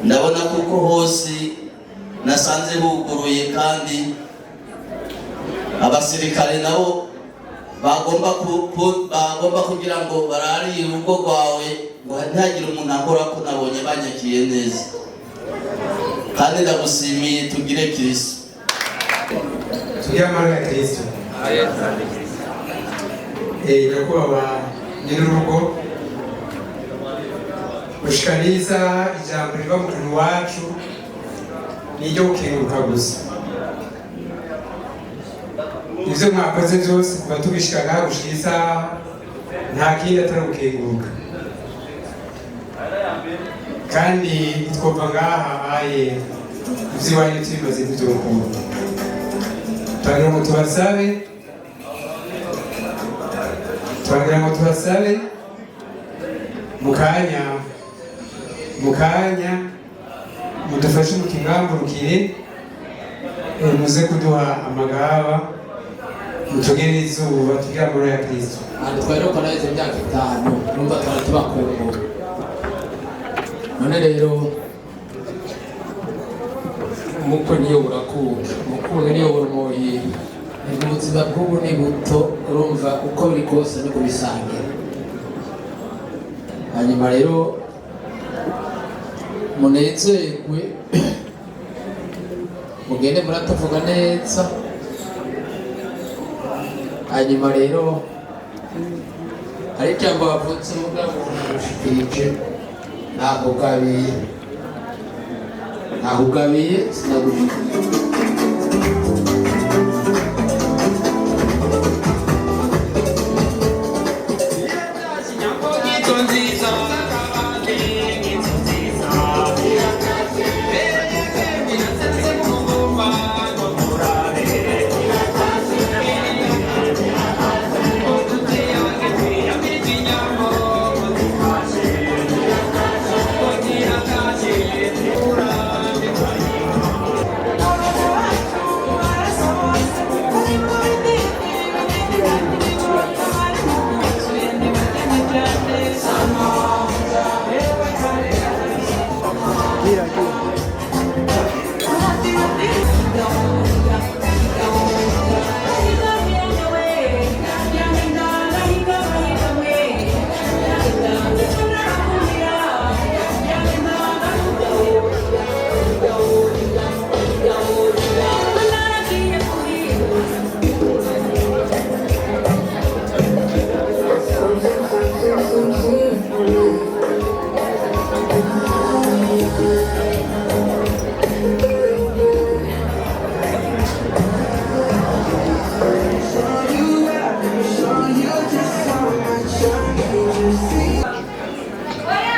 Ndabona kuko hose nasanze buguruye kandi abasirikare nabo bagomba kugira ngo bararire urugo rwawe ngo ntihagire umuntu akora ko nabonye banyakiye neza. Kandi ndagushimiye. Tugire Kristo. Tugire amahoro ya Kristo. Nyakubahwa nyir'urugo ushikaniza ijambo riva mu kanwa wacu n'iryo gukenguruka gusa. Ivyo mwakoze byose kuva tubishikaga gushika nta kindi atari gukenguruka. Kandi twumva ngaha aye ivy'iwanyu tubimaze kubyumva. Twagira ngo tubasabe mukanya mudufashe mu kingambukire muze kuduha amagaba mutugere izuba tugira amahoro ya Kristo. Twari ko nazo imyaka 5 numva tubakumbura. None rero umukwe niyo urakuka, umukwe niyo urumoyi, n'ubuzima ubuzima bw'ubu ni buto urumva uko biri kose no kubisangira. Hanyuma rero munezerwe mugende muratavuga neza. Hanyuma rero hari ijambo bavutse mugabo ushikirije nahugabiye sinagushikirije.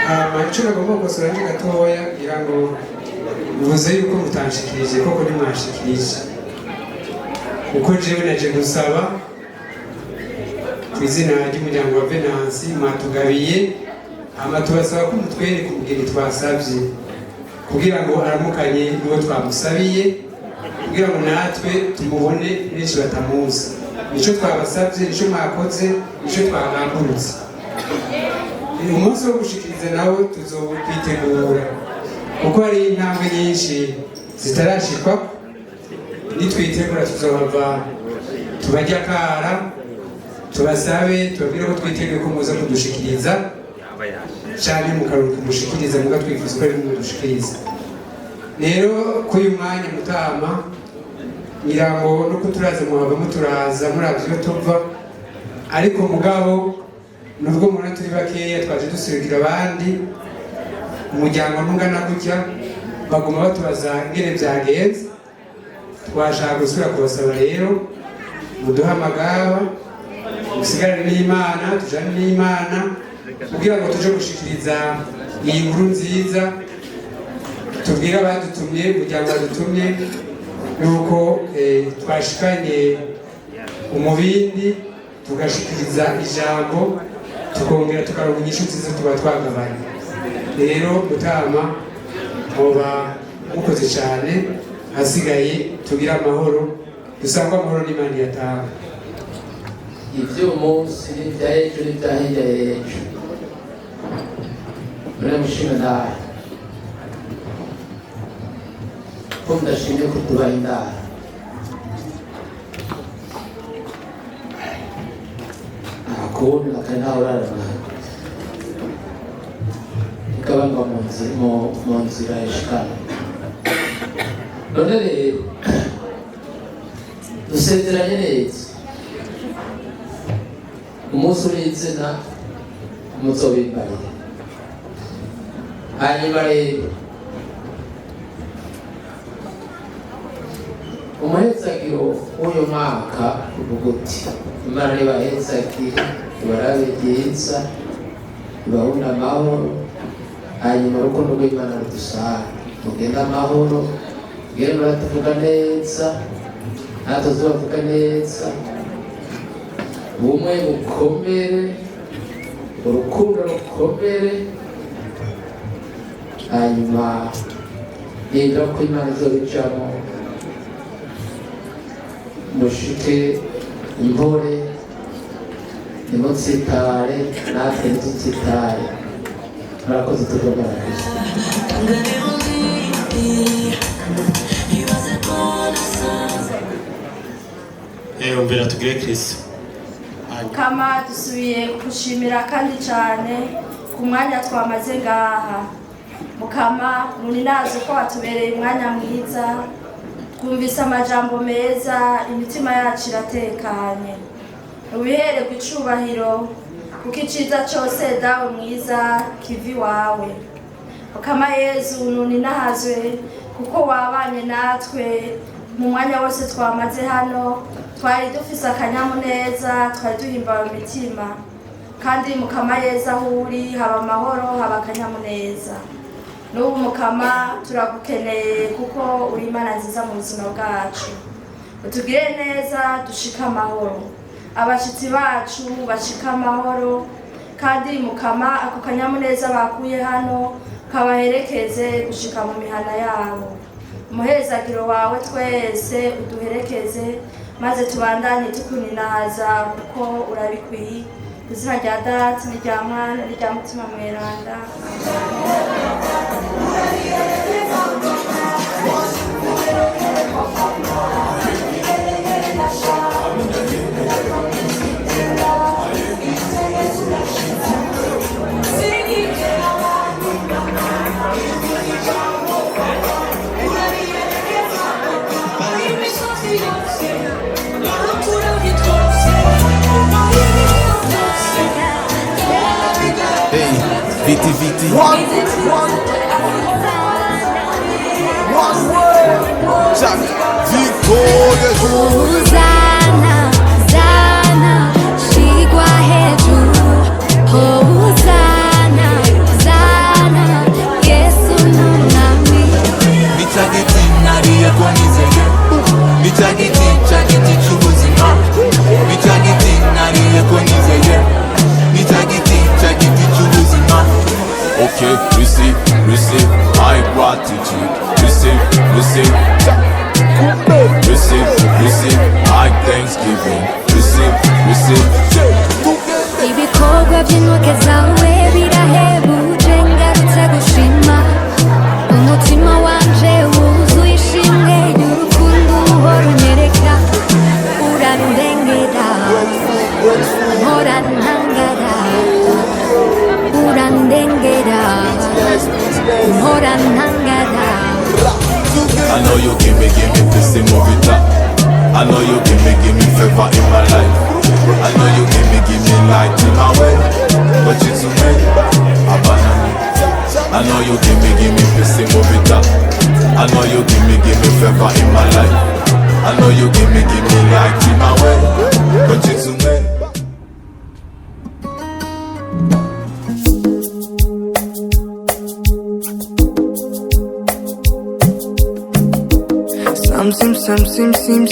Amaciro agomba gukosora ni gatoya kugira ngo bivuze yuko mutanshikirije koko ntimwashikirije, kuko jewe naje gusaba ku izina ry'umuryango wa Venansi mwatugabiye hama tubasaba ko mutwereka umugeni twasabye kugira ngo aramukanye n'uwo twamusabiye kugira ngo natwe tumubone benshi batamuzi. Nico twabasabye, nico mwakoze, nico twagambutse. Umunsi wo gushikiriza nawe tuzokwitegura kuko hari intambwe nyinshi zitarashikwa. Nitwitegura tuzohava tubajya kara tubasabe tubabwire ko twiteguye ko muza kudushikiriza cyane mukaruka kumushikiriza muga twifuza ko ari mudushikiriza. Rero k'uyu mwanya mutama ngirango no kuturaza muhava muturaza muravyo tuva, ariko mugabo nubwo muna turi bakeya twaje dusirikira abandi umuryango ntungana gutya baguma batubaza ingene byagenze. Twashaka gusubira kubasaba rero muduhamagara usigarane n'Imana, tujane n'Imana kugira ngo tuje gushikiriza iyi nkuru nziza. Tubwira abadutumye umuryango wadutumye yuko twashikanye umubindi tugashikiriza ijambo tukongera tukaronka inyishu nziza tuba twagabanye. Rero mutama muba mukoze cyane, hasigaye tugira amahoro, dusanga amahoro n'Imana yatanga. Ivyo munsi bya ejo n'ibya hirya y'ejo muramushima ndaye ko ndashimye ko tubaye indara. Akundi nakana urarana ikabanga mu nzira ishikana. None rero dusezeranye neza umunsi urizina muzobimbarire. Hanyuma rero umuhezagiro w'uyu mwaka uvuga uti Imana nibahezagire ibarabe ryiza ibahunda amahoro, hanyuma urukundo rw'Imana rudusanga mugenda amahoro, mugende muratuvuga neza natwe tubavuga neza, ubumwe bukomere, urukundo rukomere, hanyuma yinjira ko Imana izobicamo mushike impore nimutsitare natwe ntitutsitare. Murakoze tugabaragije. umbera tugire Kristo. Kama dusubiye kugushimira kandi cyane ku mwanya twamaze ngaha. Mukama nuni nazo ko watubereye umwanya mwiza, twumvise amajambo meza, imitima yacu iratekanye. Ubihere ku icubahiro kuko iciza cyose dawe mwiza kivi wawe. Mukama Yezu nuni nahazwe kuko wabanye natwe mu mwanya wose twamaze hano, twari dufise akanyamuneza, twari duhimbawe imitima. Kandi Mukama Yezu aho uri haba amahoro, haba akanyamuneza. N'ubu Mukama turagukeneye kuko uri Imana nziza mu buzima bwacu. Utugire neza dushika amahoro, abashitsi bacu bashika amahoro, kandi Mukama ako kanyamuneza bakuye hano kabaherekeze gushika mu mihana yabo. Umuhezagiro wawe twese uduherekeze, maze tubandanye tukuninahaza kuko urabikwiye. Izina rya Data n'irya Mwana n'irya Mutima Mweranda. Viti viti. One word. Jack victorious. Hosanna, Hosanna, shigwa hejuru. Hosanna, Hosanna, Yesu numwami. Nichagiti nariye konizeye. Nichagiti chagiti chubuzima. Nichagiti nariye konizeye. Nichagiti chagiti chubuzima. Okay, receive my gratitude. Receive my thanksgiving. Receive. Ibikorwa by'intoke zawe birahebuje, ngarutse gushima. Umutima wanje wuzuye ishimwe ry'urukundo uhora unyereka. Urandengera, mpora ntangara. Urandengera, mpora ntangara. I know you give me this movie. I know you give me favor in my life. I know you give me light in my way. But you to me, abandon me. I know you give me this movie. I know you give me favor in my life. I know you give me light in my way. But you to me. Sim,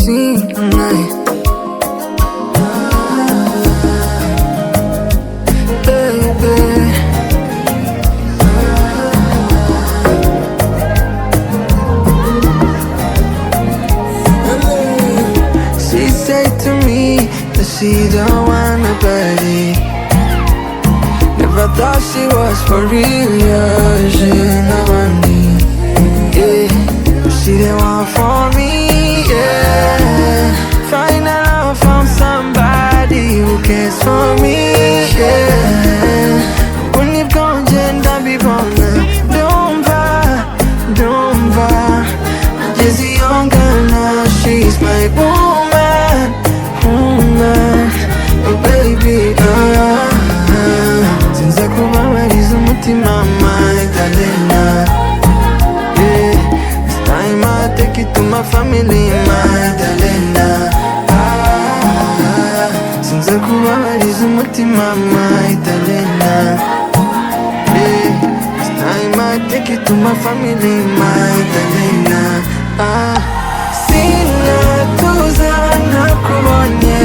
baby. She said to me that she don't want nobody. Never thought she was for real, yeah. She no money, yeah. She didn't want for me, yeah. Finally I found somebody who cares for me, yeah. When you've gone gender be born, don't buy. Just a young girl now, she's my woman, oh baby, since I come out with this umutima Magdalena, yeah. It's time I take it to my family, Magdalena. Since I come out with this umutima Magdalena, yeah. It's time I take it to my family, Magdalena. Sinatuza nakubonye,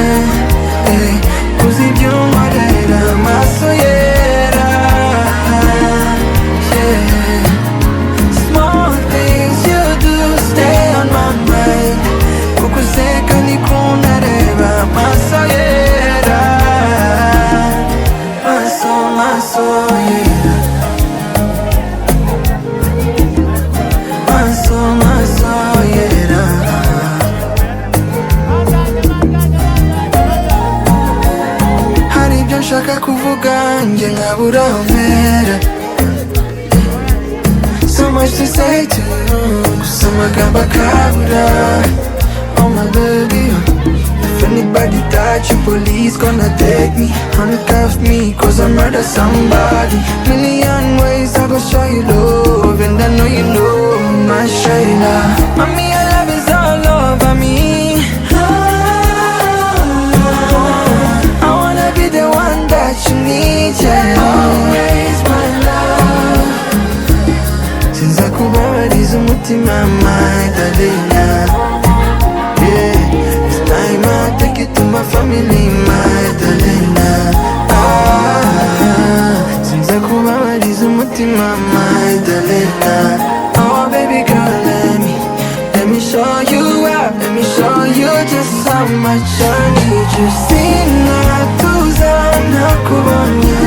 uzi ibyo nkorera amaso yera, yeah. Small things you do stay on my mind, kukuseka niko nareba amaso yera, maso yera, maso yera. nshaka kuvuga njye nkabura mpera. So much to say to you, gusa amagambo akabura. Oh my baby, if anybody touch you, police gonna take me, handcuff me, cause I murder somebody. Million ways I go show you love, and I know you know my straight up. Mommy, your love is all over me. I wanna be the one that you need, yeah. Always my love. Since I could already umutima Magdalena. Yeah, it's time I take it to my family, Magdalena. Since I could already umutima Magdalena. Oh baby girl, let me show you out, let me show you just how much I need you. Sina tuza na kubonye.